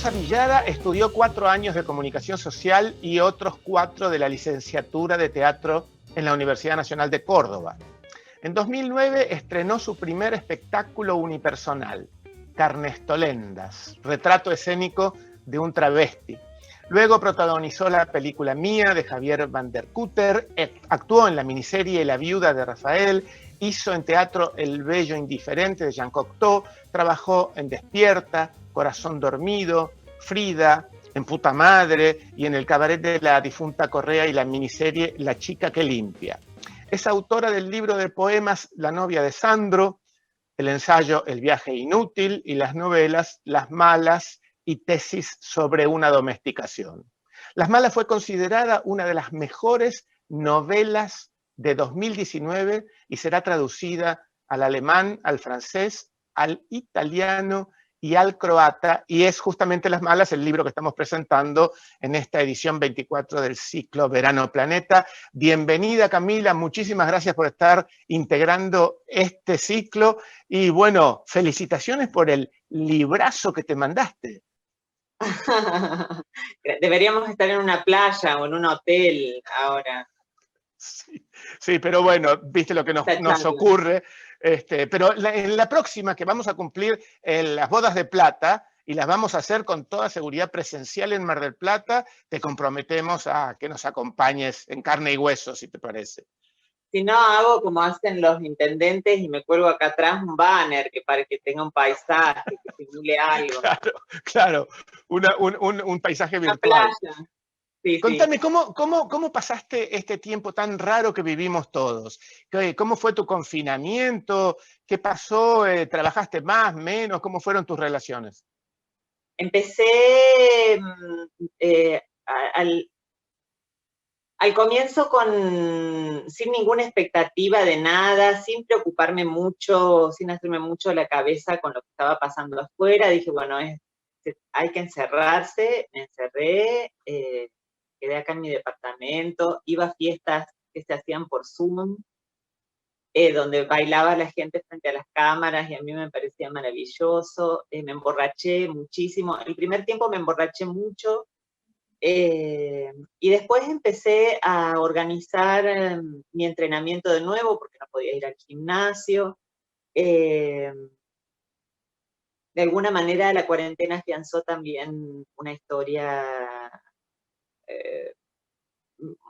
Sosa Villada estudió 4 años de comunicación social y otros 4 de la licenciatura de teatro en la Universidad Nacional de Córdoba. En 2009 estrenó su primer espectáculo unipersonal, Carnestolendas, retrato escénico de un travesti. Luego protagonizó la película Mía de Javier Van der Kutter, actuó en la miniserie La viuda de Rafael, hizo en teatro El bello indiferente de Jean Cocteau, trabajó en Despierta, Corazón dormido, Frida, en Puta Madre y en el cabaret de la difunta Correa y la miniserie La chica que limpia. Es autora del libro de poemas La novia de Sandro, el ensayo El viaje inútil y las novelas Las malas y Tesis sobre una domesticación. Las malas fue considerada una de las mejores novelas de 2019 y será traducida al alemán, al francés, al italiano y al croata, y es justamente Las malas el libro que estamos presentando en esta edición 24 del ciclo Verano Planeta. Bienvenida, Camila, muchísimas gracias por estar integrando este ciclo y bueno, felicitaciones por el librazo que te mandaste. Deberíamos estar en una playa o en un hotel ahora. Sí, pero bueno, viste lo que nos ocurre. Pero en la próxima, que vamos a cumplir las bodas de plata, y las vamos a hacer con toda seguridad presencial en Mar del Plata, te comprometemos a que nos acompañes en carne y hueso, si te parece. Si no, hago como hacen los intendentes y me cuelgo acá atrás un banner para que tenga un paisaje, que simule algo. Claro, un paisaje virtual. Una playa. Sí, Contame, sí. ¿Cómo pasaste este tiempo tan raro que vivimos todos? ¿Cómo fue tu confinamiento? ¿Qué pasó? ¿Trabajaste más, menos? ¿Cómo fueron tus relaciones? Empecé al comienzo sin ninguna expectativa de nada, sin preocuparme mucho, sin hacerme mucho la cabeza con lo que estaba pasando afuera. Dije, bueno, hay que encerrarse. Me encerré, quedé acá en mi departamento, iba a fiestas que se hacían por Zoom, donde bailaba la gente frente a las cámaras y a mí me parecía maravilloso. Me emborraché muchísimo. El primer tiempo me emborraché mucho. Y después empecé a organizar mi entrenamiento de nuevo porque no podía ir al gimnasio. De alguna manera la cuarentena afianzó también una historia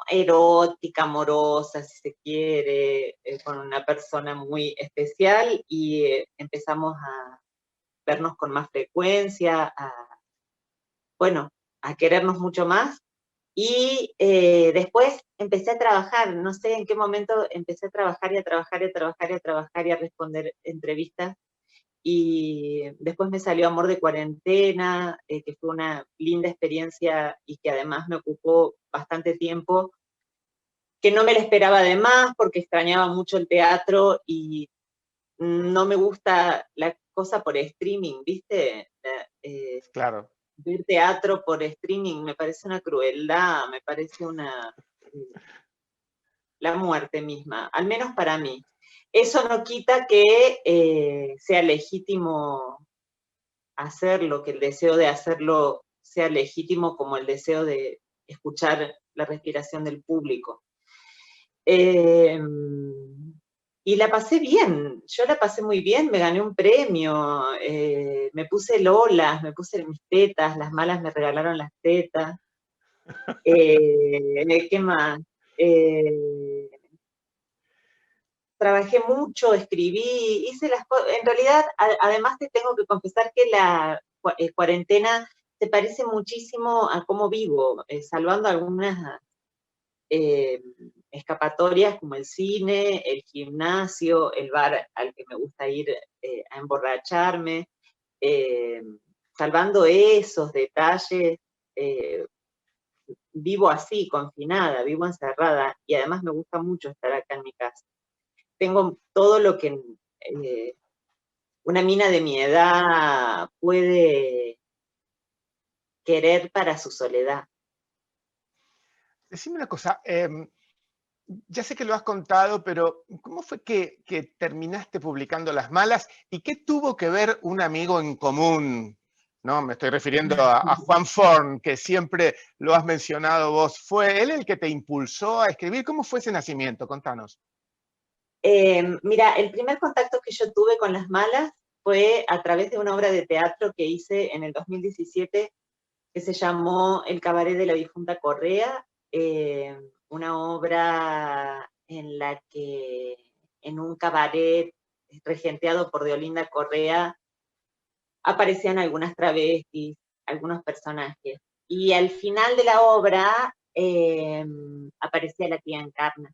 erótica, amorosa, si se quiere, con una persona muy especial y empezamos a vernos con más frecuencia, a querernos mucho más. Y después empecé a trabajar, no sé en qué momento empecé a trabajar y a trabajar y a trabajar y a trabajar y a responder entrevistas. Y después me salió Amor de Cuarentena, que fue una linda experiencia y que además me ocupó bastante tiempo, que no me la esperaba además porque extrañaba mucho el teatro y no me gusta la cosa por streaming, ¿viste? Claro. Ver teatro por streaming me parece una crueldad, me parece la muerte misma, al menos para mí. Eso no quita que sea legítimo hacerlo, que el deseo de hacerlo sea legítimo como el deseo de escuchar la respiración del público. Y la pasé bien, yo la pasé muy bien, me gané un premio, me puse lolas, me puse mis tetas, las malas me regalaron las tetas. ¿Qué más? Trabajé mucho, escribí, hice las cosas. En realidad, además te tengo que confesar que la cuarentena se parece muchísimo a cómo vivo, salvando algunas escapatorias como el cine, el gimnasio, el bar al que me gusta ir a emborracharme, salvando esos detalles, vivo así, confinada, vivo encerrada, y además me gusta mucho estar acá en mi casa. Tengo todo lo que una mina de mi edad puede querer para su soledad. Decime una cosa, ya sé que lo has contado, pero ¿cómo fue que terminaste publicando Las malas y qué tuvo que ver un amigo en común No, me estoy refiriendo a Juan Forn, que siempre lo has mencionado vos. ¿Fue él el que te impulsó a escribir? ¿Cómo fue ese nacimiento? Contanos. Mira, el primer contacto que yo tuve con las malas fue a través de una obra de teatro que hice en el 2017 que se llamó El cabaret de la difunta Correa, una obra en la que en un cabaret regenteado por Deolinda Correa aparecían algunas travestis, algunos personajes. Y al final de la obra aparecía la tía Encarna,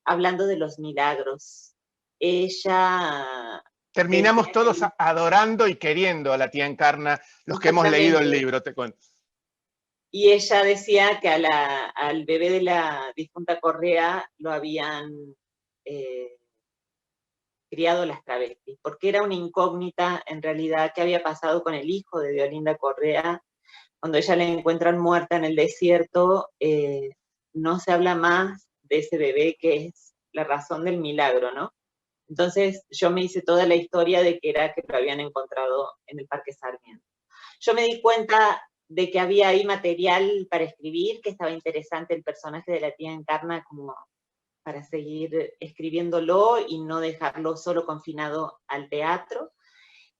hablando de los milagros. Ella Terminamos decía todos que, adorando y queriendo a la tía Encarna, los que hemos leído el exactamente, libro, te cuento. y ella decía que al bebé de la difunta Correa lo habían eh, criado las travestis, porque era una incógnita en realidad qué había pasado con el hijo de Deolinda Correa. Cuando ella la encuentran muerta en el desierto, no se habla más de ese bebé que es la razón del milagro, ¿no? Entonces yo me hice toda la historia de que era que lo habían encontrado en el Parque Sarmiento. Yo me di cuenta de que había ahí material para escribir, que estaba interesante el personaje de la tía Encarna como para seguir escribiéndolo y no dejarlo solo confinado al teatro.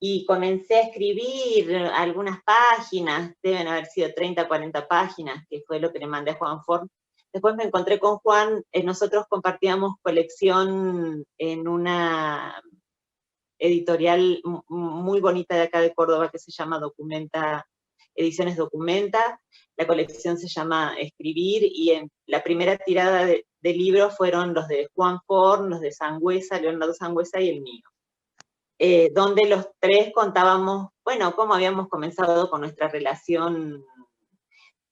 Y comencé a escribir algunas páginas, deben haber sido 30, 40 páginas, que fue lo que le mandé a Juan Forn. Después me encontré con Juan, nosotros compartíamos colección en una editorial muy bonita de acá de Córdoba que se llama Documenta, Ediciones Documenta. La colección se llama Escribir y en la primera tirada de libros fueron los de Juan Forn, los de Sangüesa, Leonardo Sangüesa y el mío. Donde los tres contábamos, bueno, cómo habíamos comenzado con nuestra relación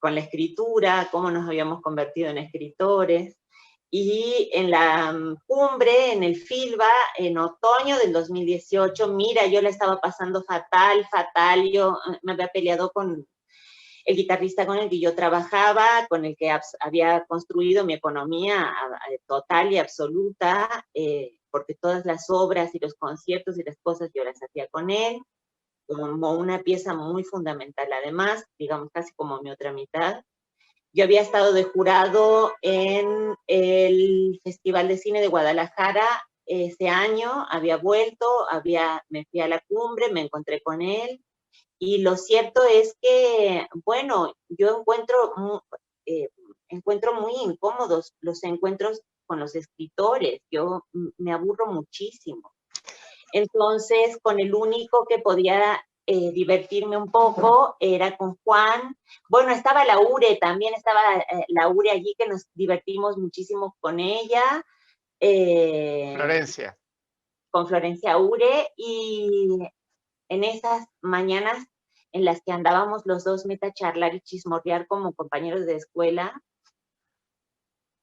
con la escritura, cómo nos habíamos convertido en escritores. Y en la cumbre, en el FILBA, en otoño del 2018, mira, yo la estaba pasando fatal, fatal, yo me había peleado con el guitarrista con el que yo trabajaba, con el que había construido mi economía total y absoluta, porque todas las obras y los conciertos y las cosas yo las hacía con él, como una pieza muy fundamental además, digamos casi como mi otra mitad. Yo había estado de jurado en el Festival de Cine de Guadalajara ese año, había vuelto, me fui a la cumbre, me encontré con él, y lo cierto es que, bueno, yo encuentro muy incómodos los encuentros con los escritores, yo me aburro muchísimo. Entonces, con el único que podía divertirme un poco era con Juan. Bueno, estaba Laure, también estaba Laure allí, que nos divertimos muchísimo con ella. Florencia. Con Florencia Ure, y en esas mañanas en las que andábamos los dos meta a charlar y chismorrear como compañeros de escuela.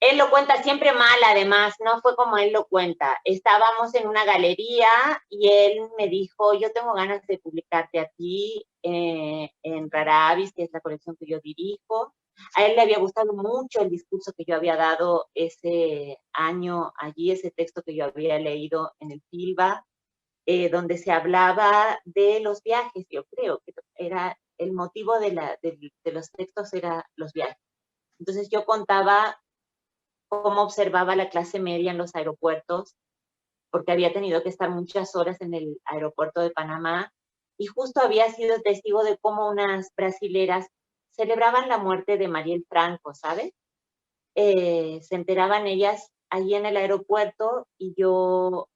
Él lo cuenta siempre mal, además, no fue como él lo cuenta. Estábamos en una galería y él me dijo, yo tengo ganas de publicarte a ti en Rara Avis, que es la colección que yo dirijo. A él le había gustado mucho el discurso que yo había dado ese año allí, ese texto que yo había leído en el FILBA, donde se hablaba de los viajes. Yo creo que era el motivo de los textos era los viajes. Entonces yo contaba cómo observaba la clase media en los aeropuertos, porque había tenido que estar muchas horas en el aeropuerto de Panamá, y justo había sido testigo de cómo unas brasileras celebraban la muerte de Mariel Franco, ¿sabes? Se enteraban ellas allí en el aeropuerto y yo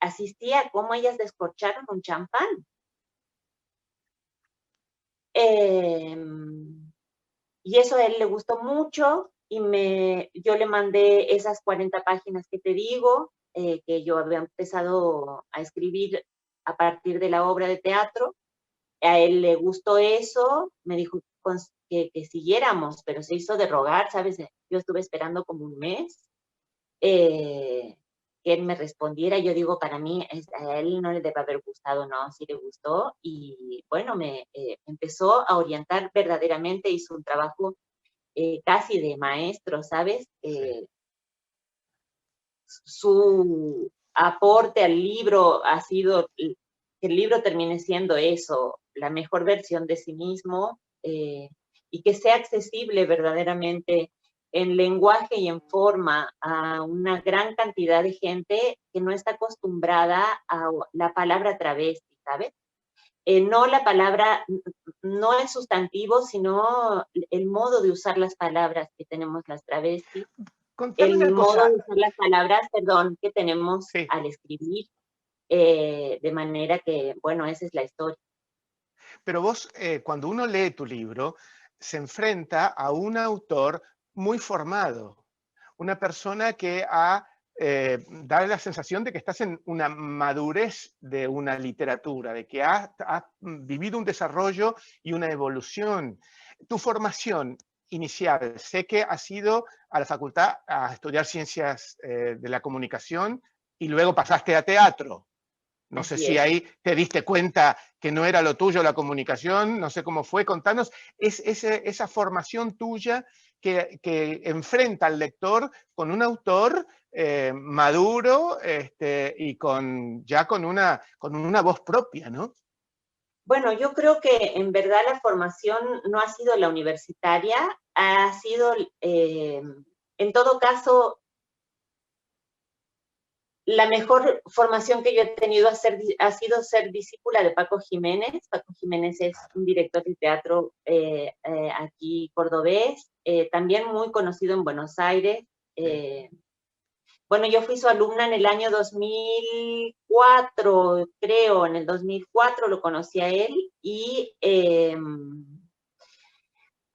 asistía a cómo ellas descorcharon un champán. Y eso a él le gustó mucho y yo le mandé esas 40 páginas que te digo, que yo había empezado a escribir a partir de la obra de teatro. A él le gustó eso, me dijo que siguiéramos, pero se hizo de rogar, ¿sabes? Yo estuve esperando como un mes que él me respondiera. Yo digo, para mí, a él no le debe haber gustado, no, sí le gustó. Y bueno, me empezó a orientar verdaderamente, hizo un trabajo casi de maestro, ¿sabes? Su aporte al libro ha sido que el libro termine siendo eso, la mejor versión de sí mismo, y que sea accesible verdaderamente en lenguaje y en forma a una gran cantidad de gente que no está acostumbrada a la palabra travesti, ¿sabes? No la palabra, no el sustantivo, sino el modo de usar las palabras que tenemos las travestis, Contame el una modo cosa. de usar las palabras, perdón, que tenemos Sí. al escribir, de manera que, bueno, esa es la historia. Pero vos, cuando uno lee tu libro, se enfrenta a un autor muy formado, una persona que da la sensación de que estás en una madurez de una literatura, de que has vivido un desarrollo y una evolución. Tu formación inicial, sé que has ido a la facultad a estudiar ciencias de la comunicación y luego pasaste a teatro. No sé Así si es. ahí te diste cuenta que no era lo tuyo la comunicación, no sé cómo fue, contanos esa formación tuya que enfrenta al lector con un autor maduro y ya con una voz propia, ¿no? Bueno, yo creo que en verdad la formación no ha sido la universitaria, ha sido, en todo caso, la mejor formación que yo he tenido ha sido ser discípula de Paco Jiménez. Paco Jiménez es un director de teatro aquí cordobés, también muy conocido en Buenos Aires. Bueno, yo fui su alumna en el año 2004, creo, en el 2004 lo conocí a él y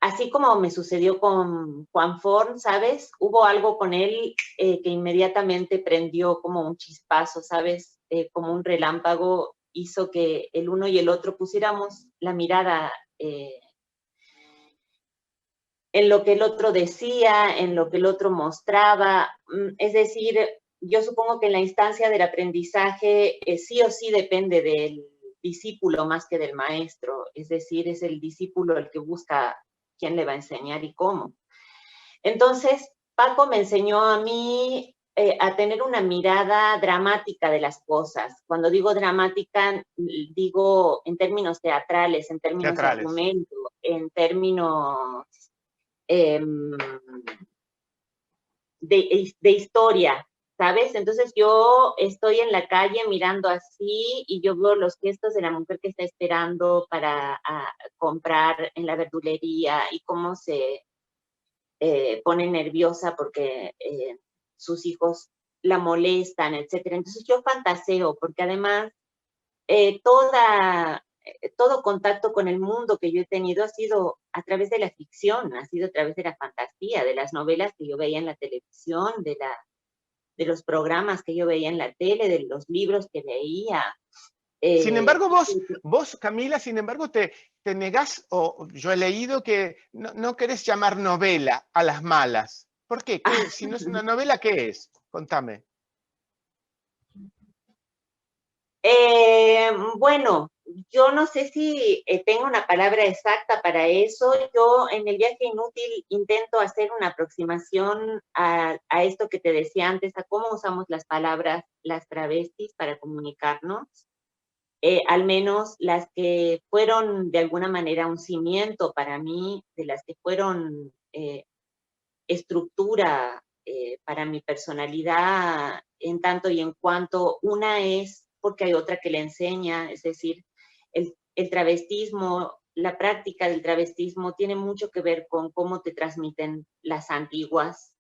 así como me sucedió con Juan Forn, ¿sabes? Hubo algo con él que inmediatamente prendió como un chispazo, ¿sabes? Como un relámpago, hizo que el uno y el otro pusiéramos la mirada en lo que el otro decía, en lo que el otro mostraba. Es decir, yo supongo que en la instancia del aprendizaje sí o sí depende del discípulo más que del maestro. Es decir, es el discípulo el que busca quién le va a enseñar y cómo. Entonces, Paco me enseñó a mí a tener una mirada dramática de las cosas. Cuando digo dramática, digo en términos teatrales, en términos de Teatrales. argumento, en términos eh, de historia, ¿sabes? Entonces yo estoy en la calle mirando así y yo veo los gestos de la mujer que está esperando para comprar en la verdulería y cómo se pone nerviosa porque sus hijos la molestan, etcétera. Entonces yo fantaseo porque además todo contacto con el mundo que yo he tenido ha sido a través de la ficción, ha sido a través de la fantasía, de las novelas que yo veía en la televisión, de los programas que yo veía en la tele, de los libros que leía. Sin embargo, vos, Camila, sin embargo, te negás, o yo he leído que no querés llamar novela a las malas. ¿Por qué? Si no es una novela, ¿qué es? Contame. Bueno, yo no sé si tengo una palabra exacta para eso. Yo en el viaje inútil intento hacer una aproximación a esto que te decía antes, a cómo usamos las palabras, las travestis para comunicarnos. Al menos las que fueron de alguna manera un cimiento para mí, de las que fueron estructura para mi personalidad en tanto y en cuanto una es porque hay otra que le enseña, es decir, el travestismo, la práctica del travestismo tiene mucho que ver con cómo te transmiten las antiguas.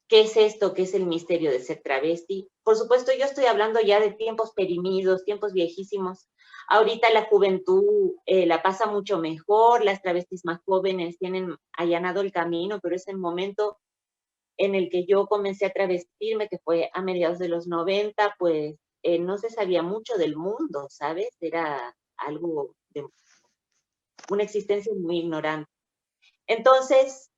¿Qué es esto? ¿Qué es el misterio de ser travesti? Por supuesto, yo estoy hablando ya de tiempos perimidos, tiempos viejísimos. Ahorita la juventud la pasa mucho mejor, las travestis más jóvenes tienen allanado el camino, pero es el momento en el que yo comencé a travestirme, que fue a mediados de los 90, pues no se sabía mucho del mundo, ¿sabes? Era algo de una existencia muy ignorante. Entonces,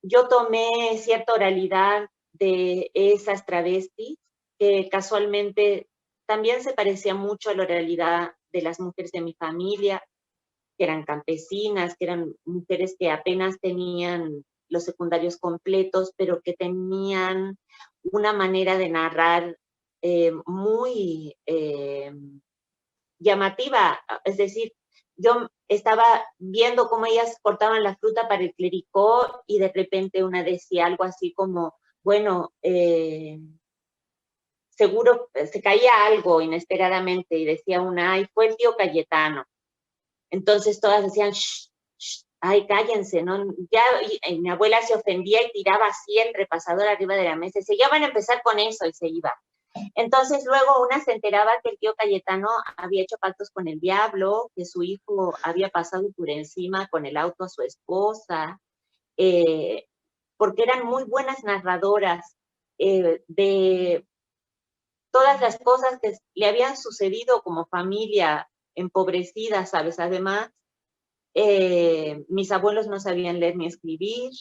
yo tomé cierta oralidad de esas travestis, que casualmente también se parecía mucho a la oralidad de las mujeres de mi familia, que eran campesinas, que eran mujeres que apenas tenían los secundarios completos, pero que tenían una manera de narrar muy llamativa, es decir, yo estaba viendo cómo ellas cortaban la fruta para el clericó y de repente una decía algo así como, bueno, seguro se caía algo inesperadamente y decía una, ay, fue el tío Cayetano. Entonces todas decían, shh, shh, ay, cállense, ¿no? Ya, y mi abuela se ofendía y tiraba así el repasador arriba de la mesa y decía, ya van a empezar con eso, y se iba. Entonces luego una se enteraba que el tío Cayetano había hecho pactos con el diablo, que su hijo había pasado por encima con el auto a su esposa, porque eran muy buenas narradoras de todas las cosas que le habían sucedido como familia empobrecida, ¿sabes? Además, mis abuelos no sabían leer ni escribir,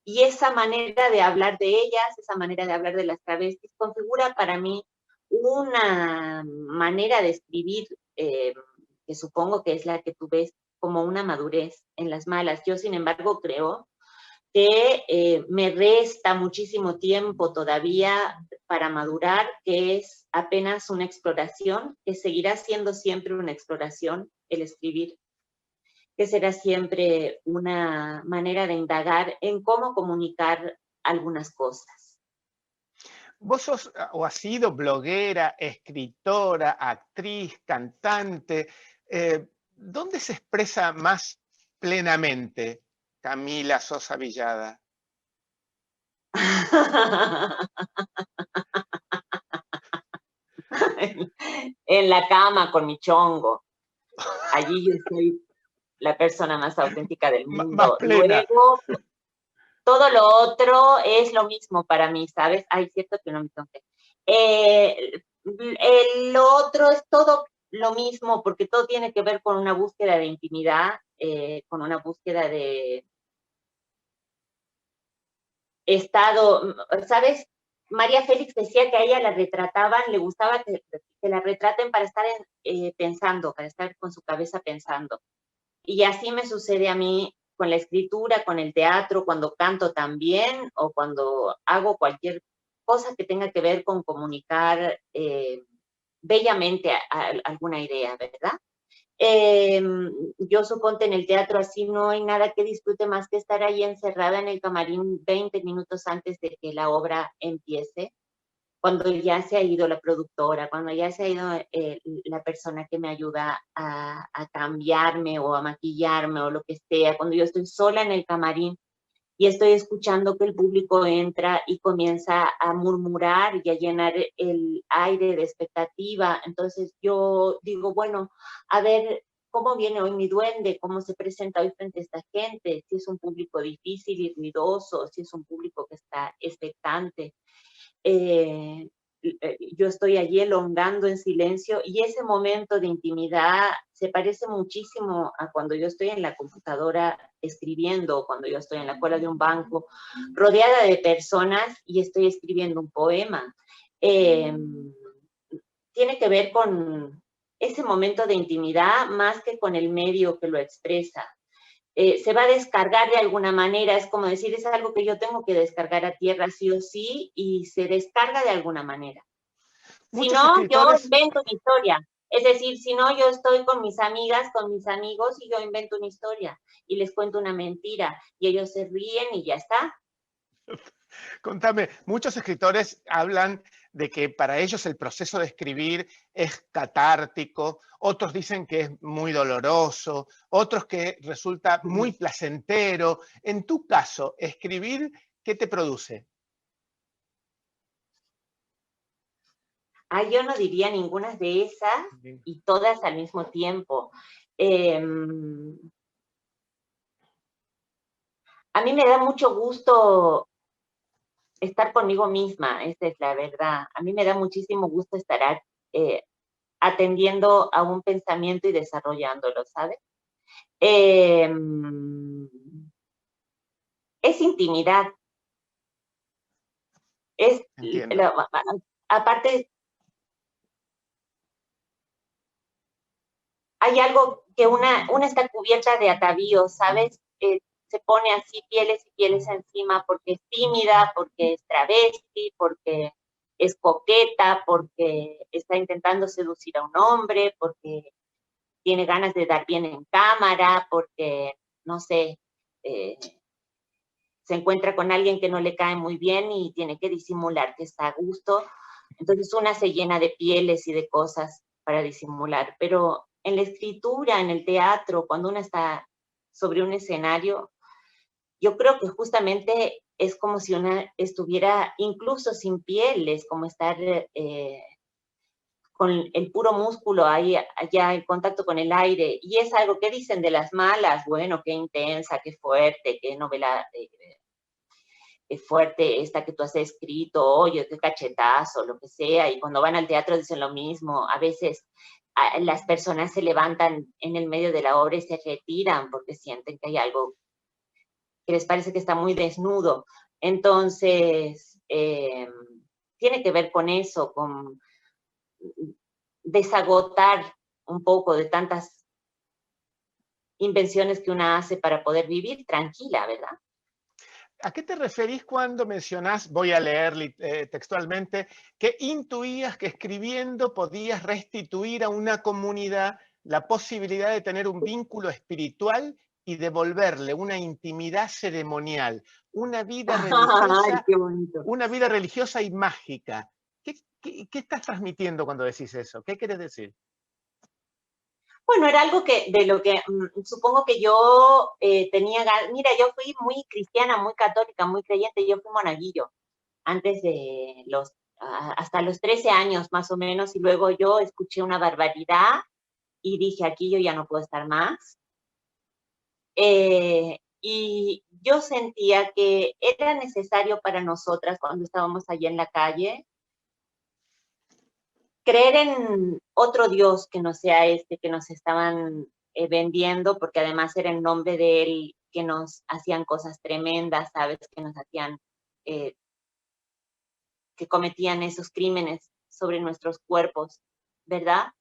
y esa manera de hablar de ellas, esa manera de hablar de las travestis, configura para mí una manera de escribir que supongo que es la que tú ves como una madurez en las malas. Yo, sin embargo, creo que me resta muchísimo tiempo todavía para madurar, que es apenas una exploración, que seguirá siendo siempre una exploración el escribir, que será siempre una manera de indagar en cómo comunicar algunas cosas. Vos sos o has sido bloguera, escritora, actriz, cantante. ¿Dónde se expresa más plenamente Camila Sosa Villada? En la cama con mi chongo. Allí yo soy la persona más auténtica del Más mundo. plena. Luego, todo lo otro es lo mismo para mí, ¿sabes? Ay, cierto que no me toqué. Lo otro es todo lo mismo, porque todo tiene que ver con una búsqueda de intimidad, con una búsqueda de estado, ¿sabes? María Félix decía que a ella la retrataban, le gustaba que la retraten para estar pensando, para estar con su cabeza pensando. Y así me sucede a mí con la escritura, con el teatro, cuando canto también, o cuando hago cualquier cosa que tenga que ver con comunicar bellamente alguna idea, ¿verdad? Yo suponte en el teatro así no hay nada que disfrute más que estar ahí encerrada en el camarín 20 minutos antes de que la obra empiece, cuando ya se ha ido la productora, cuando ya se ha ido la persona que me ayuda a cambiarme o a maquillarme o lo que sea, cuando yo estoy sola en el camarín y estoy escuchando que el público entra y comienza a murmurar y a llenar el aire de expectativa. Entonces yo digo, bueno, a ver cómo viene hoy mi duende, cómo se presenta hoy frente a esta gente, si es un público difícil y ruidoso, si es un público que está expectante. Yo estoy allí elongando en silencio y ese momento de intimidad se parece muchísimo a cuando yo estoy en la computadora escribiendo, cuando yo estoy en la cola de un banco, rodeada de personas y estoy escribiendo un poema. Tiene que ver con ese momento de intimidad más que con el medio que lo expresa. Se va a descargar de alguna manera, es como decir, es algo que yo tengo que descargar a tierra sí o sí, y se descarga de alguna manera. Si Muchos no, yo escritores, invento una historia. Es decir, si no, yo estoy con mis amigas, con mis amigos, y yo invento una historia, y les cuento una mentira, y ellos se ríen y ya está. contame, muchos escritores hablan de que para ellos el proceso de escribir es catártico, otros dicen que es muy doloroso, otros que resulta muy placentero. En tu caso, escribir, ¿qué te produce? Ah, yo no diría ninguna de esas y todas al mismo tiempo. A mí me da mucho gusto estar conmigo misma, esa es la verdad. A mí me da muchísimo gusto estar atendiendo a un pensamiento y desarrollándolo, ¿sabes? Es intimidad. Entiendo. Aparte, hay algo que una está cubierta de atavíos, ¿sabes? Se pone así pieles y pieles encima porque es tímida, porque es travesti, porque es coqueta, porque está intentando seducir a un hombre, porque tiene ganas de dar bien en cámara, porque, no sé, se encuentra con alguien que no le cae muy bien y tiene que disimular que está a gusto. Entonces una se llena de pieles y de cosas para disimular. Pero en la escritura, en el teatro, cuando uno está sobre un escenario, yo creo que justamente es como si una estuviera incluso sin piel, es como estar con el puro músculo ahí, allá en contacto con el aire. Y es algo que dicen de las malas, bueno, qué intensa, qué fuerte, qué novela fuerte esta que tú has escrito, oye, qué cachetazo, lo que sea. Y cuando van al teatro dicen lo mismo. A veces las personas se levantan en el medio de la obra y se retiran porque sienten que hay algo que les parece que está muy desnudo. Entonces, tiene que ver con eso, con desagotar un poco de tantas invenciones que una hace para poder vivir tranquila, ¿verdad? ¿A qué te referís cuando mencionás, voy a leer textualmente, que intuías que escribiendo podías restituir a una comunidad la posibilidad de tener un vínculo espiritual y devolverle una intimidad ceremonial, Ay, qué bonito. una vida religiosa y mágica? ¿Qué estás transmitiendo cuando decís eso? ¿Qué quieres decir? Bueno, era algo que de lo que supongo que yo tenía ganas. Mira, yo fui muy cristiana, muy católica, muy creyente. Yo fui monaguillo antes de hasta los 13 años más o menos, y luego yo escuché una barbaridad y dije, aquí yo ya no puedo estar más. Y yo sentía que era necesario para nosotras cuando estábamos allí en la calle creer en otro Dios que no sea este que nos estaban vendiendo, porque además era en nombre de él que nos hacían cosas tremendas, ¿sabes? Que nos hacían, eh, que cometían esos crímenes sobre nuestros cuerpos, ¿verdad?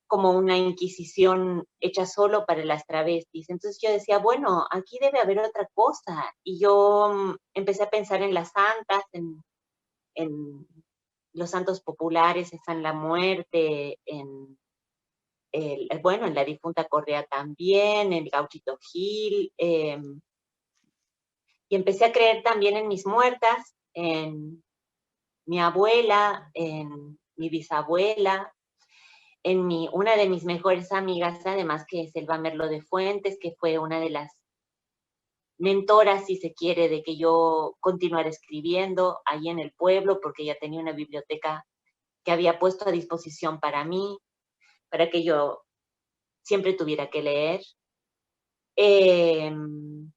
Como una inquisición hecha solo para las travestis. Entonces yo decía, bueno, aquí debe haber otra cosa. Y yo empecé a pensar en las santas, en los santos populares, en San la Muerte, bueno, en la difunta Correa también, en Gauchito Gil, y empecé a creer también en mis muertas, en mi abuela, en mi bisabuela, en una de mis mejores amigas, además que es Elba Merlo de Fuentes, que fue una de las mentoras, si se quiere, de que yo continuara escribiendo ahí en el pueblo, porque ella tenía una biblioteca que había puesto a disposición para mí, para que yo siempre tuviera que leer.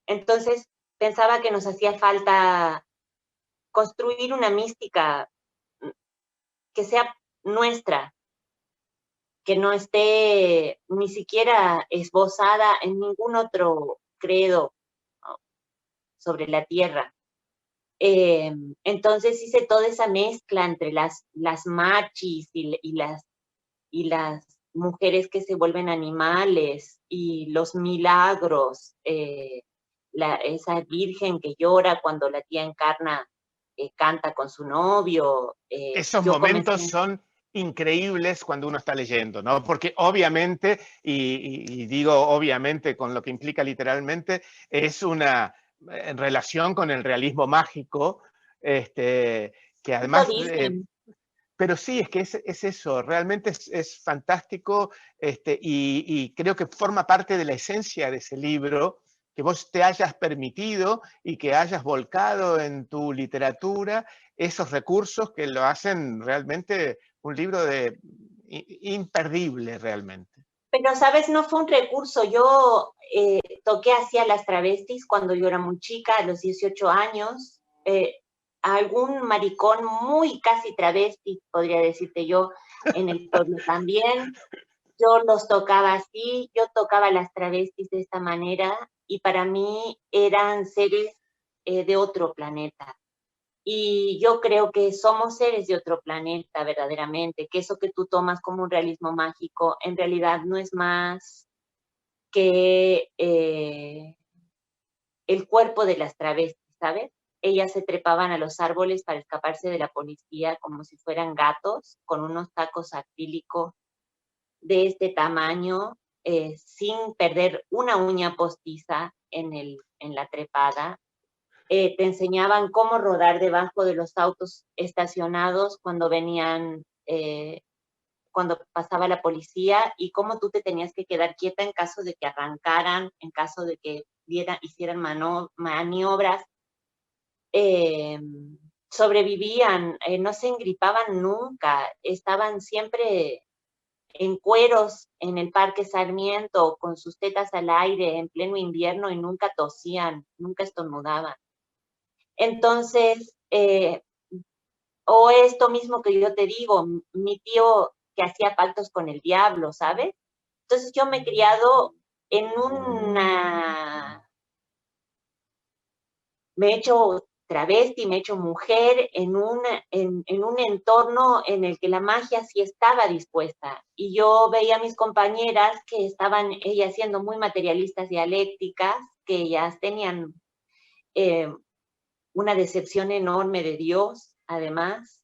Entonces pensaba que nos hacía falta construir una mística que sea nuestra, que no esté ni siquiera esbozada en ningún otro credo, ¿no?, sobre la tierra. Entonces hice toda esa mezcla entre las machis y las mujeres que se vuelven animales y los milagros, esa virgen que llora cuando la tía Encarna canta con su novio. Esos Yo comencé. momentos son increíbles cuando uno está leyendo, ¿no? Porque obviamente, y digo obviamente con lo que implica literalmente, es una en relación con el realismo mágico, que Eso además dicen. pero sí, es que es eso, realmente es fantástico, y creo que forma parte de la esencia de ese libro, que vos te hayas permitido y que hayas volcado en tu literatura esos recursos que lo hacen realmente un libro imperdible realmente. Pero, ¿sabes? No fue un recurso. Yo toqué hacia las travestis cuando yo era muy chica, a los 18 años. Algún maricón muy casi travesti, podría decirte yo, en el pueblo también. Yo los tocaba así, yo tocaba las travestis de esta manera, y para mí eran seres de otro planeta. Y yo creo que somos seres de otro planeta verdaderamente, que eso que tú tomas como un realismo mágico, en realidad no es más que el cuerpo de las travestis, ¿sabes? ellas se trepaban a los árboles para escaparse de la policía como si fueran gatos, con unos tacos acrílicos de este tamaño, sin perder una uña postiza en la trepada. Te enseñaban cómo rodar debajo de los autos estacionados cuando cuando pasaba la policía, y cómo tú te tenías que quedar quieta en caso de que arrancaran, en caso de que hicieran maniobras. Sobrevivían, no se engripaban nunca, estaban siempre en cueros en el Parque Sarmiento, con sus tetas al aire en pleno invierno, y nunca tosían, nunca estornudaban. Entonces, o esto mismo que yo te digo, mi tío que hacía pactos con el diablo, ¿sabes? Entonces yo me he criado en me he hecho travesti, me he hecho mujer en un entorno en el que la magia sí estaba dispuesta. Y yo veía a mis compañeras que estaban ellas siendo muy materialistas, dialécticas, que ellas tenían una decepción enorme de Dios, además,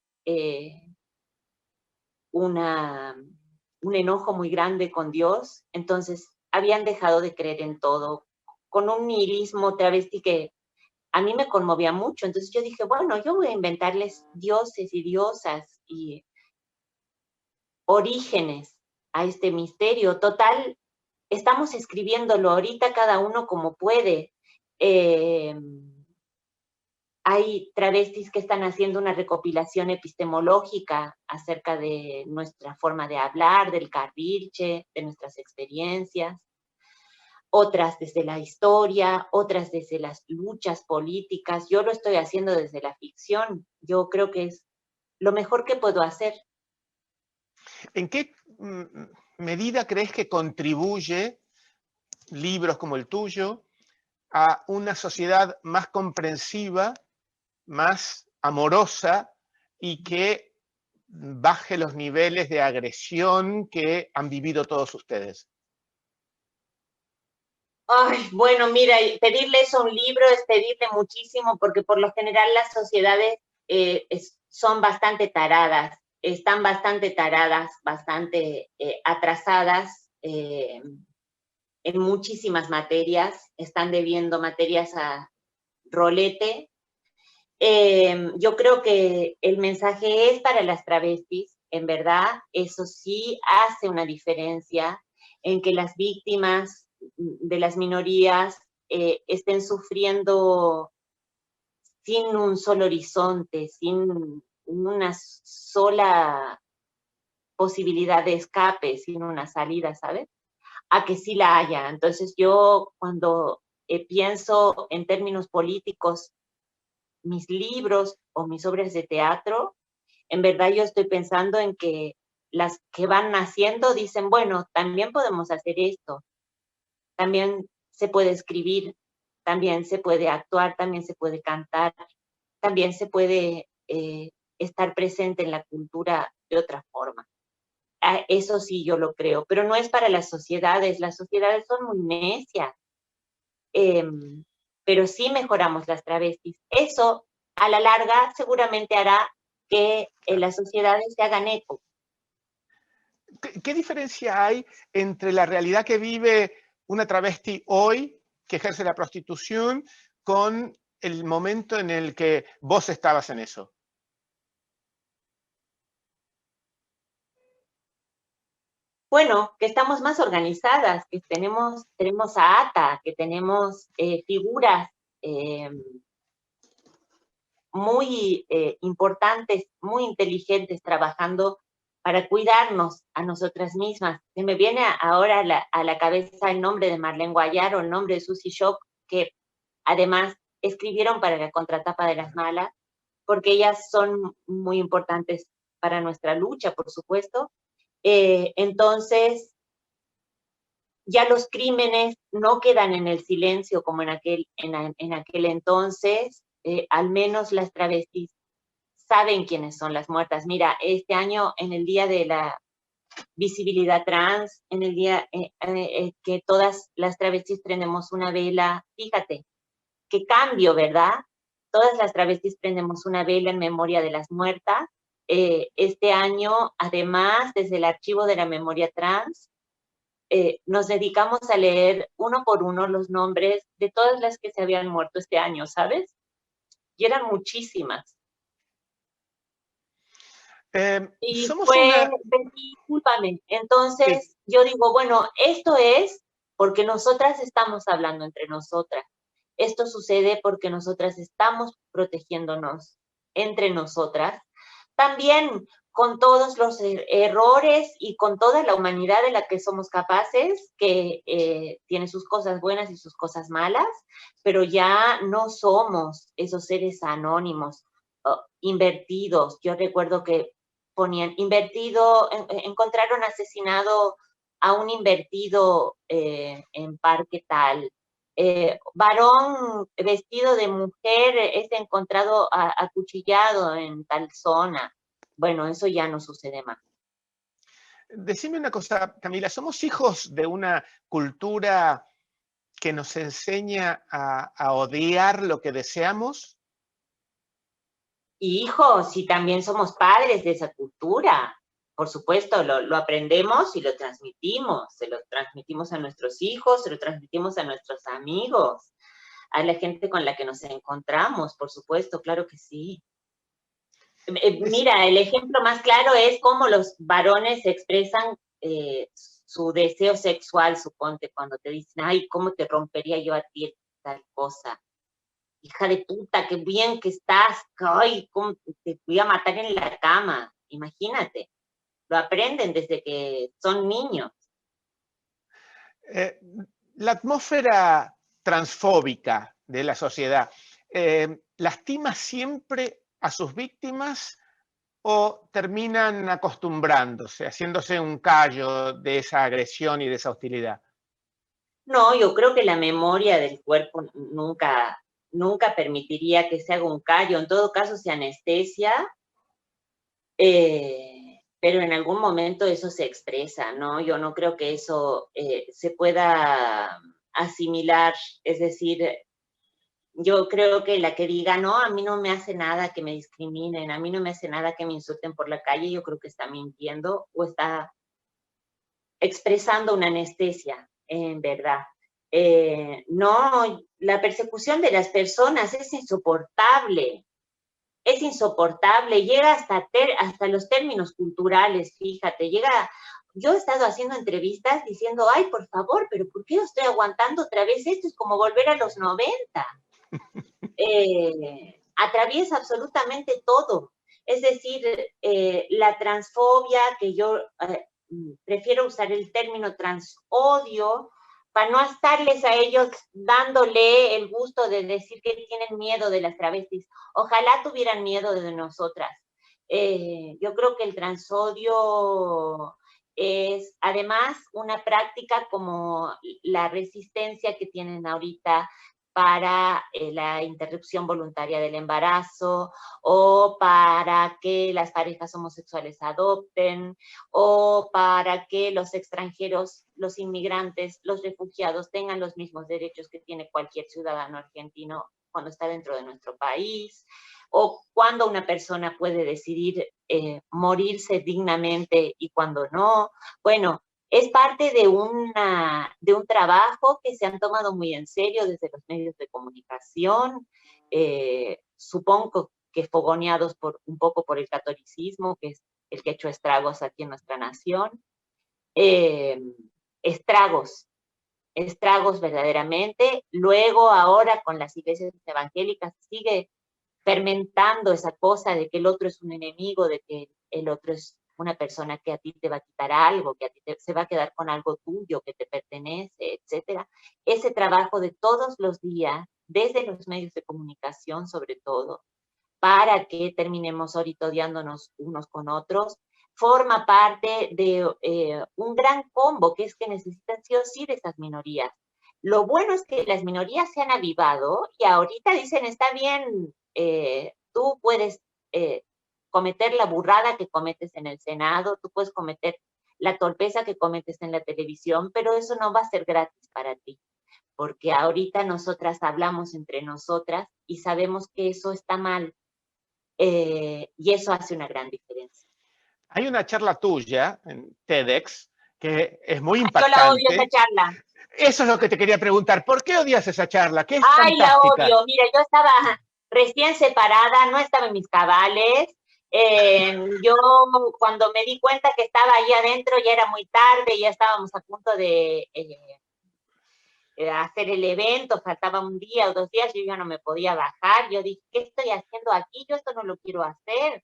un enojo muy grande con Dios. Entonces habían dejado de creer en todo, con un nihilismo travesti que a mí me conmovía mucho. Entonces yo dije, bueno, yo voy a inventarles dioses y diosas y orígenes a este misterio. Total, estamos escribiéndolo ahorita cada uno como puede. Hay travestis que están haciendo una recopilación epistemológica acerca de nuestra forma de hablar, del carrilche, de nuestras experiencias. Otras desde la historia, otras desde las luchas políticas. Yo lo estoy haciendo desde la ficción. Yo creo que es lo mejor que puedo hacer. ¿En qué medida crees que contribuye libros como el tuyo a una sociedad más comprensiva, más amorosa, y que baje los niveles de agresión que han vivido todos ustedes? Ay, bueno, mira, pedirle eso a un libro es pedirle muchísimo, porque por lo general las sociedades son bastante taradas, están bastante taradas, bastante atrasadas en muchísimas materias, están debiendo materias a rolete. Yo creo que el mensaje es para las travestis, en verdad, eso sí hace una diferencia en que las víctimas de las minorías estén sufriendo sin un solo horizonte, sin una sola posibilidad de escape, sin una salida, ¿sabes? A que sí la haya. Entonces yo cuando pienso en términos políticos, mis libros o mis obras de teatro, en verdad yo estoy pensando en que las que van naciendo dicen, bueno, también podemos hacer esto, también se puede escribir, también se puede actuar, también se puede cantar, también se puede estar presente en la cultura de otra forma. Eso sí yo lo creo, pero no es para las sociedades son muy necias. Pero sí mejoramos las travestis. Eso, a la larga, seguramente hará que las sociedades se hagan eco. ¿Qué diferencia hay entre la realidad que vive una travesti hoy, que ejerce la prostitución, con el momento en el que vos estabas en eso? Bueno, que estamos más organizadas, que tenemos a ATA, que tenemos figuras muy importantes, muy inteligentes, trabajando para cuidarnos a nosotras mismas. Se me viene ahora a la cabeza el nombre de Marlene Guayar o el nombre de Susie Shock, que además escribieron para la contratapa de Las Malas, porque ellas son muy importantes para nuestra lucha, por supuesto. Entonces, ya los crímenes no quedan en el silencio como en aquel entonces. Al menos las travestis saben quiénes son las muertas. Mira, este año, en el Día de la Visibilidad Trans, en el día que todas las travestis prendemos una vela, fíjate, qué cambio, ¿verdad? todas las travestis prendemos una vela en memoria de las muertas. Este año, además, desde el Archivo de la Memoria Trans, nos dedicamos a leer uno por uno los nombres de todas las que se habían muerto este año, ¿sabes? Y eran muchísimas. Y Somos fue, una... discúlpame, Sí. entonces yo digo, bueno, esto es porque nosotras estamos hablando entre nosotras. Esto sucede porque nosotras estamos protegiéndonos entre nosotras. También con todos los errores y con toda la humanidad de la que somos capaces, que tiene sus cosas buenas y sus cosas malas, pero ya no somos esos seres anónimos, invertidos. Yo recuerdo que ponían invertido, encontraron asesinado a un invertido en Parque Tal. Varón vestido de mujer es encontrado acuchillado en tal zona. Bueno, eso ya no sucede más. Decime una cosa, Camila, ¿somos hijos de una cultura que nos enseña a odiar lo que deseamos? Y hijos, y también somos padres de esa cultura. Por supuesto, lo aprendemos y lo transmitimos. Se lo transmitimos a nuestros hijos, se lo transmitimos a nuestros amigos, a la gente con la que nos encontramos, por supuesto, claro que sí. Mira, el ejemplo más claro es cómo los varones expresan su deseo sexual, suponte, cuando te dicen, ay, ¿cómo te rompería yo a ti tal cosa? Hija de puta, qué bien que estás, ay, ¿cómo te voy a matar en la cama? Imagínate, lo aprenden desde que son niños. Eh, la atmósfera transfóbica de la sociedad lastima siempre a sus víctimas o terminan acostumbrándose, haciéndose un callo de esa agresión y de esa hostilidad. No, yo creo que la memoria del cuerpo nunca permitiría que se haga un callo. En todo caso, se anestesia, pero en algún momento eso se expresa, ¿no? Yo no creo que eso se pueda asimilar, es decir, yo creo que la que diga, no, a mí no me hace nada que me discriminen, a mí no me hace nada que me insulten por la calle, yo creo que está mintiendo o está expresando una anestesia, en verdad. No, la persecución de las personas es insoportable, llega hasta los términos culturales, fíjate, yo he estado haciendo entrevistas diciendo, ay, por favor, pero ¿por qué estoy aguantando otra vez esto? Es como volver a los 90. Atraviesa absolutamente todo. Es decir, la transfobia, que yo prefiero usar el término transodio, para no estarles a ellos dándole el gusto de decir que tienen miedo de las travestis. Ojalá tuvieran miedo de nosotras. Yo creo que el transodio es además una práctica como la resistencia que tienen ahorita para la interrupción voluntaria del embarazo o para que las parejas homosexuales adopten o para que los extranjeros, los inmigrantes, los refugiados tengan los mismos derechos que tiene cualquier ciudadano argentino cuando está dentro de nuestro país, o cuando una persona puede decidir morirse dignamente y cuando no. Bueno, es parte de un trabajo que se han tomado muy en serio desde los medios de comunicación, supongo que fogoneados un poco por el catolicismo, que es el que ha hecho estragos aquí en nuestra nación. Eh, estragos, estragos verdaderamente. Luego ahora con las iglesias evangélicas sigue fermentando esa cosa de que el otro es un enemigo, de que el otro es una persona que a ti te va a quitar algo, que a ti se va a quedar con algo tuyo, que te pertenece, etcétera. Ese trabajo de todos los días, desde los medios de comunicación sobre todo, para que terminemos ahorita odiándonos unos con otros, forma parte de un gran combo, que es que necesitan sí o sí de esas minorías. Lo bueno es que las minorías se han avivado y ahorita dicen, está bien, tú puedes cometer la burrada que cometes en el Senado, tú puedes cometer la torpeza que cometes en la televisión, pero eso no va a ser gratis para ti. porque ahorita nosotras hablamos entre nosotras y sabemos que eso está mal, y eso hace una gran diferencia. Hay una charla tuya en TEDx que es muy Yo la odio esa impactante. charla. Eso es lo que te quería preguntar. ¿Por qué odias esa charla? Que es Ay, la fantástica. odio. Mira, yo estaba recién separada, no estaba en mis cabales. Yo cuando me di cuenta que estaba ahí adentro ya era muy tarde, ya estábamos a punto de hacer el evento, faltaba un día o 2 días, yo ya no me podía bajar. Yo dije, ¿qué estoy haciendo aquí? Yo esto no lo quiero hacer.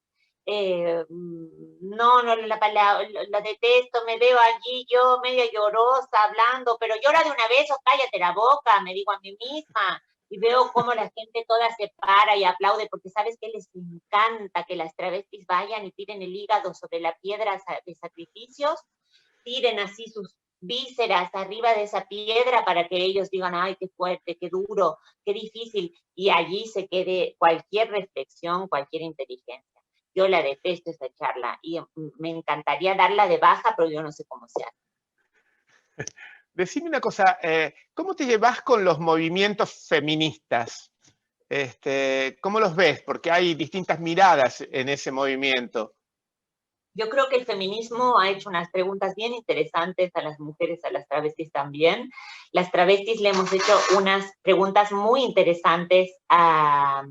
No, la detesto, me veo allí yo media llorosa hablando, pero llora de una vez o cállate la boca, me digo a mí misma, y veo cómo la gente toda se para y aplaude, porque sabes que les encanta que las travestis vayan y tiren el hígado sobre la piedra de sacrificios, tiren así sus vísceras arriba de esa piedra para que ellos digan, ay, qué fuerte, qué duro, qué difícil, y allí se quede cualquier reflexión, cualquier inteligencia. Yo la detesto esa charla y me encantaría darla de baja, pero yo no sé cómo se hace. Decime una cosa, ¿cómo te llevas con los movimientos feministas? ¿Cómo los ves? Porque hay distintas miradas en ese movimiento. Yo creo que el feminismo ha hecho unas preguntas bien interesantes a las mujeres, a las travestis también. Las travestis le hemos hecho unas preguntas muy interesantes al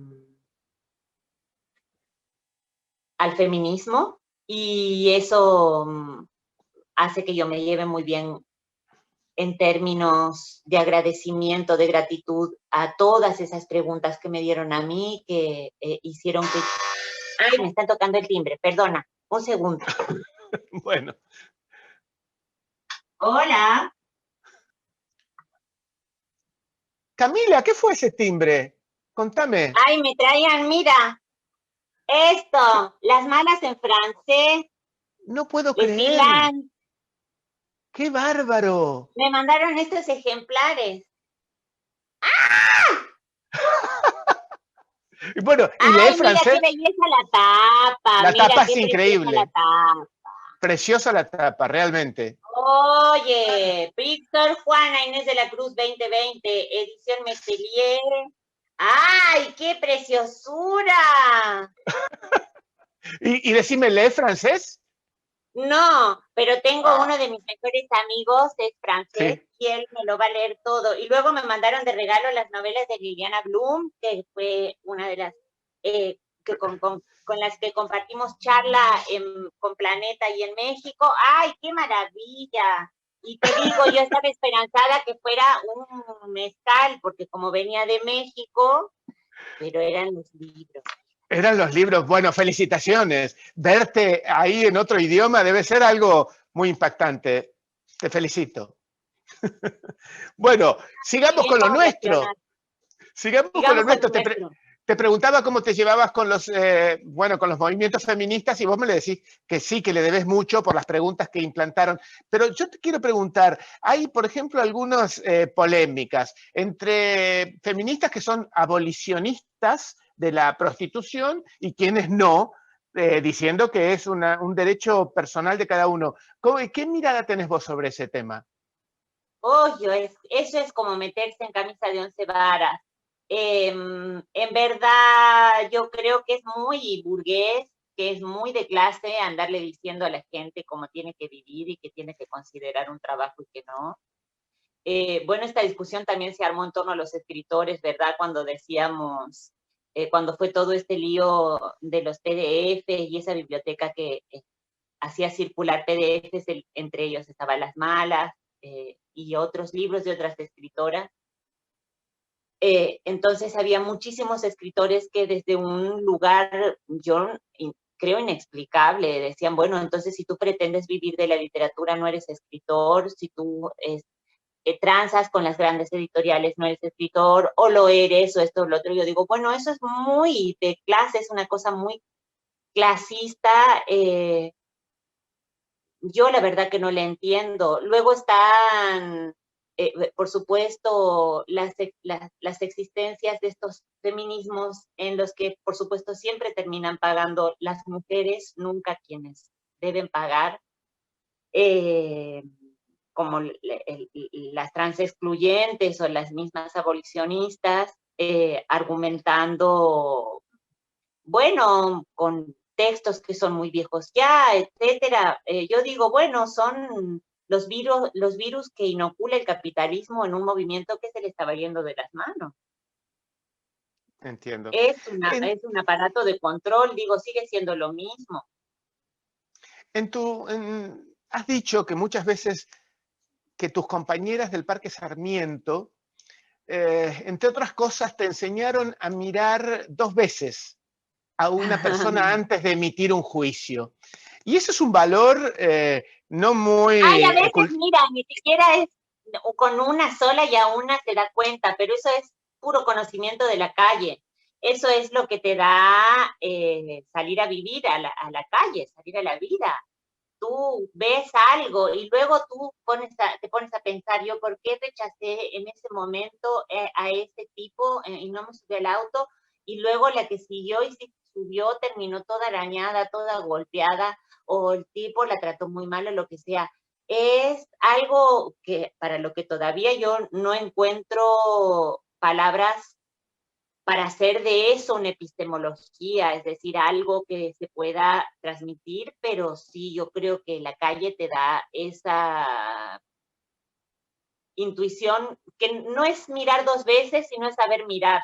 feminismo, y eso hace que yo me lleve muy bien en términos de agradecimiento, de gratitud a todas esas preguntas que me dieron a mí, que hicieron que... Ay, me están tocando el timbre, perdona, un segundo. Bueno. Hola. Camila, ¿qué fue ese timbre? Contame. Ay, me traían, mira, esto, las malas en francés, No puedo de creer. Finlandia. ¡Qué bárbaro! Me mandaron estos ejemplares. ¡Ah! Y bueno, y leer Ay, mira qué francés, belleza la tapa, la mira tapa es qué preciosa la increíble. tapa. Preciosa la tapa, realmente. Oye, Víctor Juana Inés de la Cruz 2020, edición Metelier. ¡Ay, qué preciosura! Y decime, ¿lee francés? No, pero tengo Ah, uno de mis mejores amigos, es francés, sí. y él me lo va a leer todo. Y luego me mandaron de regalo las novelas de Liliana Bloom, que fue una de las que con las que compartimos charla con Planeta y en México. ¡Ay, qué maravilla! Y te digo, yo estaba esperanzada que fuera un mezcal, porque como venía de México, pero eran los libros. Eran los libros. Bueno, felicitaciones. Verte ahí en otro idioma debe ser algo muy impactante. Te felicito. Bueno, sigamos Bien con lo como nuestro. reaccionas. Sigamos con lo Digamos con lo nuestro. nuestro. Te preguntaba cómo te llevabas con los, bueno, con los movimientos feministas y vos me le decís que sí, que le debes mucho por las preguntas que implantaron. Pero yo te quiero preguntar, hay, por ejemplo, algunas polémicas entre feministas que son abolicionistas de la prostitución y quienes no, diciendo que es un derecho personal de cada uno. ¿Qué mirada tenés vos sobre ese tema? Oye, eso es como meterse en camisa de 11 varas. En verdad, yo creo que es muy burgués, que es muy de clase andarle diciendo a la gente cómo tiene que vivir y que tiene que considerar un trabajo y que no. Bueno, esta discusión también se armó en torno a los escritores, ¿verdad? Cuando decíamos, cuando fue todo este lío de los PDF y esa biblioteca que hacía circular PDFs, entre ellos estaban Las Malas y otros libros de otras escritoras. Entonces había muchísimos escritores que desde un lugar, yo creo inexplicable, decían, bueno, entonces si tú pretendes vivir de la literatura no eres escritor, si tú transas con las grandes editoriales no eres escritor, o lo eres, o esto o lo otro. Yo digo, bueno, eso es muy de clase, es una cosa muy clasista, yo la verdad que no le entiendo. Luego están, por supuesto, las existencias de estos feminismos en los que, por supuesto, siempre terminan pagando las mujeres, nunca quienes deben pagar. como las trans excluyentes o las mismas abolicionistas, argumentando, bueno, con textos que son muy viejos ya, etcétera. Yo digo, bueno, son los virus que inocula el capitalismo en un movimiento que se le estaba yendo de las manos. Entiendo. Es un aparato de control, digo, sigue siendo lo mismo. Has dicho que muchas veces que tus compañeras del Parque Sarmiento, entre otras cosas, te enseñaron a mirar 2 veces a una persona antes de emitir un juicio. Y eso es un valor no muy... Ay, a veces, mira, ni siquiera es con una sola y a una te da cuenta, pero eso es puro conocimiento de la calle. Eso es lo que te da salir a vivir a la calle, salir a la vida. Tú ves algo y luego tú te pones a pensar, yo por qué rechacé en ese momento a ese tipo y no me subí al auto, y luego la que siguió y sí subió terminó toda arañada, toda golpeada, o el tipo la trató muy mal o lo que sea. Es algo que para lo que todavía yo no encuentro palabras para hacer de eso una epistemología, es decir, algo que se pueda transmitir, pero sí, yo creo que la calle te da esa intuición que no es mirar 2 veces, sino es saber mirar.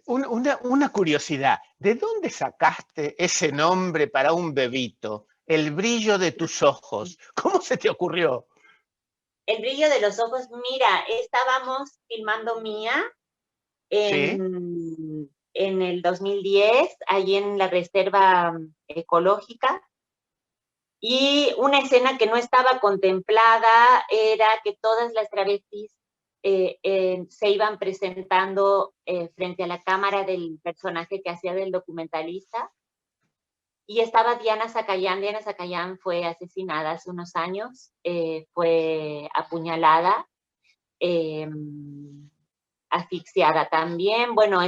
Una curiosidad, ¿de dónde sacaste ese nombre para un bebito? El brillo de tus ojos. ¿Cómo se te ocurrió? El brillo de los ojos, mira, estábamos filmando Mía ¿Sí? en el 2010, allí en la reserva ecológica, y una escena que no estaba contemplada era que todas las travestis se iban presentando frente a la cámara del personaje que hacía del documentalista, y estaba Diana Zacayán. Diana Zacayán fue asesinada hace unos años, fue apuñalada, eh, asfixiada también. Bueno,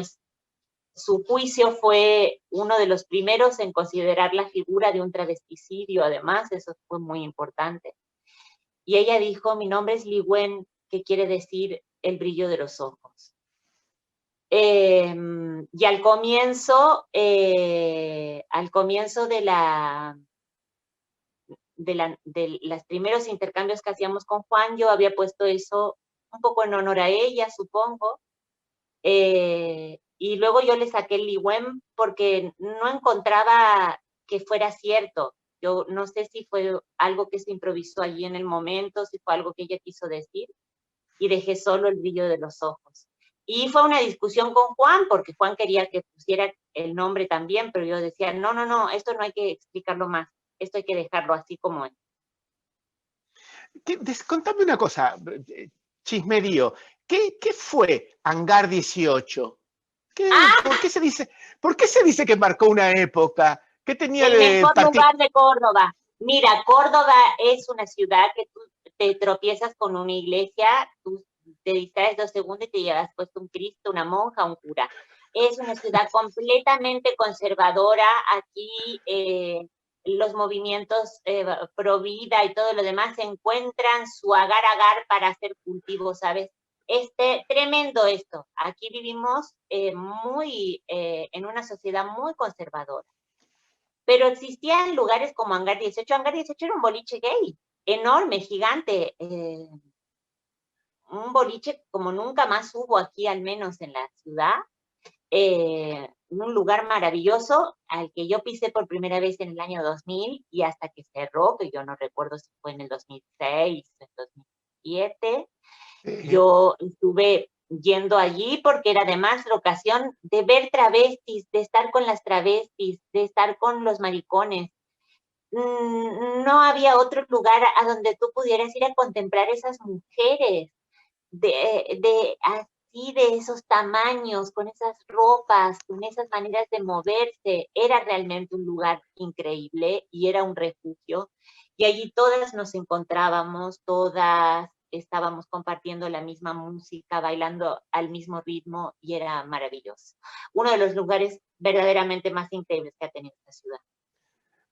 su juicio fue uno de los primeros en considerar la figura de un travesticidio, además, eso fue muy importante. Y ella dijo, mi nombre es Li Wen, que quiere decir el brillo de los ojos. Y al comienzo de los primeros intercambios que hacíamos con Juan, yo había puesto eso un poco en honor a ella, supongo. Y luego yo le saqué el Li Wen porque no encontraba que fuera cierto. Yo no sé si fue algo que se improvisó allí en el momento, si fue algo que ella quiso decir, y dejé solo el brillo de los ojos. Y fue una discusión con Juan, porque Juan quería que pusiera el nombre también, pero yo decía, no, esto no hay que explicarlo más, esto hay que dejarlo así como es. Contame una cosa, chismerío. ¿Qué fue Hangar 18? ¿Por qué se dice que marcó una época? ¿Qué tenía El de mejor lugar de Córdoba. Mira, Córdoba es una ciudad que tú te tropiezas con una iglesia, tú te distraes 2 segundos y te llevas puesto un Cristo, una monja, un cura. Es una ciudad completamente conservadora. Aquí los movimientos pro vida y todo lo demás encuentran su agar-agar para hacer cultivo, ¿sabes? Tremendo esto. Aquí vivimos en una sociedad muy conservadora. Pero existían lugares como Hangar 18. Hangar 18 era un boliche gay, enorme, gigante, un boliche como nunca más hubo aquí, al menos en la ciudad, un lugar maravilloso al que yo pisé por primera vez en el año 2000 y hasta que cerró, que yo no recuerdo si fue en el 2006, en el 2007, yo estuve yendo allí porque era además la ocasión de ver travestis, de estar con las travestis, de estar con los maricones. No había otro lugar a donde tú pudieras ir a contemplar esas mujeres así, de esos tamaños, con esas ropas, con esas maneras de moverse. Era realmente un lugar increíble y era un refugio. Y allí todas nos encontrábamos, todas estábamos compartiendo la misma música, bailando al mismo ritmo, y era maravilloso. Uno de los lugares verdaderamente más increíbles que ha tenido esta ciudad.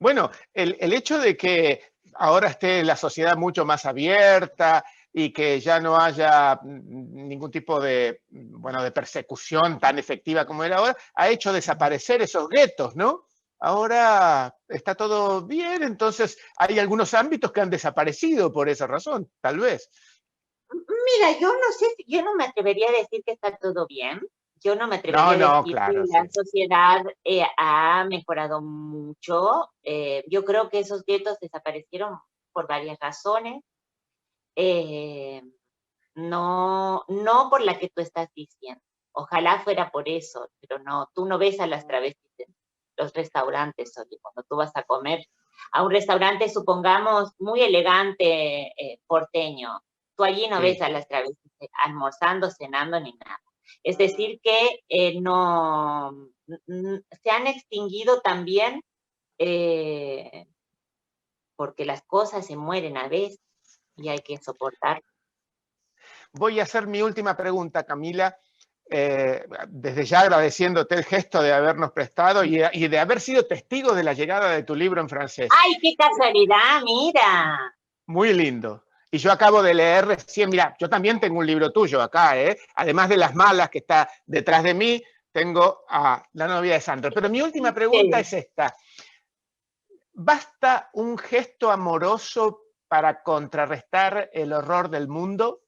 Bueno, el hecho de que ahora esté la sociedad mucho más abierta y que ya no haya ningún tipo de, bueno, de persecución tan efectiva como era ahora, ha hecho desaparecer esos guetos, ¿no? Ahora está todo bien, entonces hay algunos ámbitos que han desaparecido por esa razón, tal vez. Mira, yo no sé, yo no me atrevería a decir que está todo bien. Yo no me No, atrevería a no, decir que claro, la sí. sociedad ha mejorado mucho. Yo creo que esos guetos desaparecieron por varias razones. Eh, no por la que tú estás diciendo. Ojalá fuera por eso, pero no, tú no ves a las travestis en los restaurantes, oye, cuando tú vas a comer a un restaurante, supongamos, muy elegante, porteño, tú allí no ves Sí. a las travestis almorzando, cenando, ni nada. Es decir, que no, se han extinguido también porque las cosas se mueren a veces y hay que soportar. Voy a hacer mi última pregunta, Camila. Desde ya agradeciéndote el gesto de habernos prestado y de haber sido testigo de la llegada de tu libro en francés. ¡Ay, qué casualidad! Mira. Muy lindo. Y yo acabo de leer recién, mira, yo también tengo un libro tuyo acá, ¿eh? Además de Las Malas, que está detrás de mí, tengo a La novia de Sandro. Pero mi última pregunta es esta. ¿Basta un gesto amoroso para contrarrestar el horror del mundo?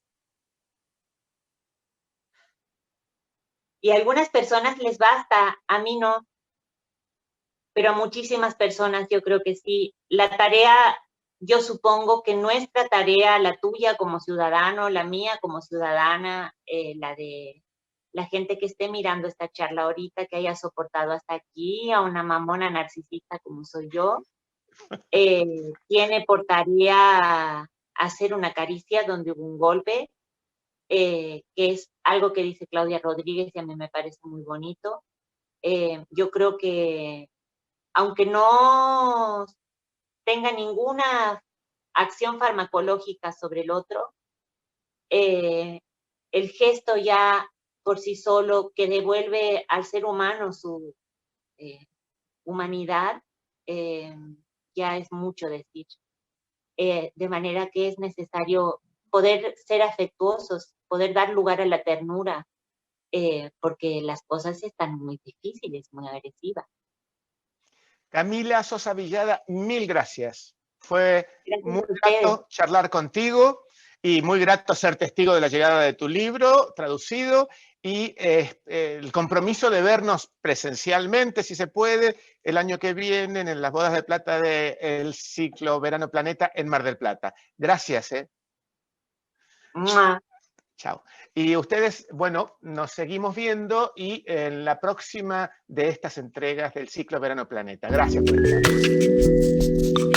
Y a algunas personas les basta, a mí no, pero a muchísimas personas yo creo que sí. La tarea, yo supongo que nuestra tarea, la tuya como ciudadano, la mía como ciudadana, la de la gente que esté mirando esta charla ahorita, que haya soportado hasta aquí a una mamona narcisista como soy yo, tiene por tarea hacer una caricia donde hubo un golpe, que es algo que dice Claudia Rodríguez y a mí me parece muy bonito. Yo creo que aunque no tenga ninguna acción farmacológica sobre el otro, el gesto ya por sí solo que devuelve al ser humano su humanidad, ya es mucho decir. De manera que es necesario poder ser afectuosos, poder dar lugar a la ternura, porque las cosas están muy difíciles, muy agresivas. Camila Sosa Villada, mil gracias. Fue Gracias muy a ustedes. grato charlar contigo y muy grato ser testigo de la llegada de tu libro traducido y el compromiso de vernos presencialmente, si se puede, el año que viene en las bodas de plata del ciclo Verano Planeta en Mar del Plata. Gracias. ¡Mua! Chao. Y ustedes, bueno, nos seguimos viendo y en la próxima de estas entregas del ciclo Verano Planeta. Gracias por estar.